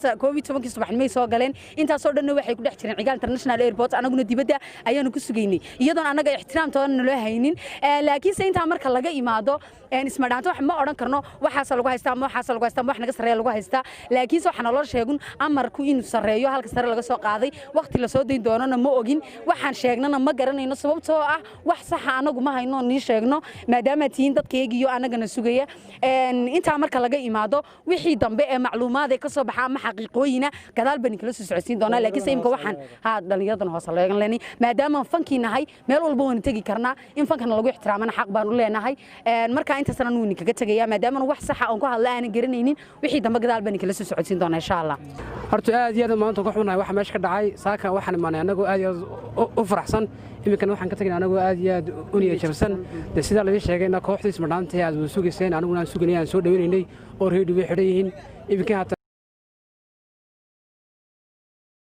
horta 12 subaxnimo soo galeen intaas oo dhan waxay ku dhex jireen cigaal international airport anaguna dibadda ayaanu ku sugaynay iyadoon anaga ixtiraamtoona loo haynin laakiin se inta marka laga imaado isma dhaanto wax ma oran karno waxaas lagu haystaa wax naga sareeyo lagu haystaa laakiin soo xana loo sheegun amarku inuu sareeyo halka sare laga soo qaaday waqti la soo deyn doonana ma ogin waxaan sheegnana ma garanayno sababtoo ah wax sax anagu ma hayno ni sheegno maadaama tiin dadkaygiyo anagana sugaya inta marka laga imaado wixii dambe ee macluumaad ay ka soo baxaa ma xaqiiqooyina gadaal bani kala soo socodsiin doona laakiin imka waxaan dhalinyaradan hoos leegan leenay maadaama fankiinahay meel walba waan tagi karnaa in fankana lagu ixtiraamana xaq baan u leenahay marka inta sanan uu ninka tagaya maadaama wax sax ah oo ku hadla aan garanaynin wixii dambe gadaal bani kala soo socodsiin doona insha Allah horta aad iyo aad maanta ku xunahay waxa meesha ka dhacay saaka waxaan imaanay anagu aad iyo u faraxsan imikana waxaan ka tagnaa anagu aad iyo aad u niyad jabsan sida la sheegayna kooxdiis madhaantay aad u sugayseen anaguna aan sugaynay aan soo dhaweynay oo reedu way xidhan yihiin imika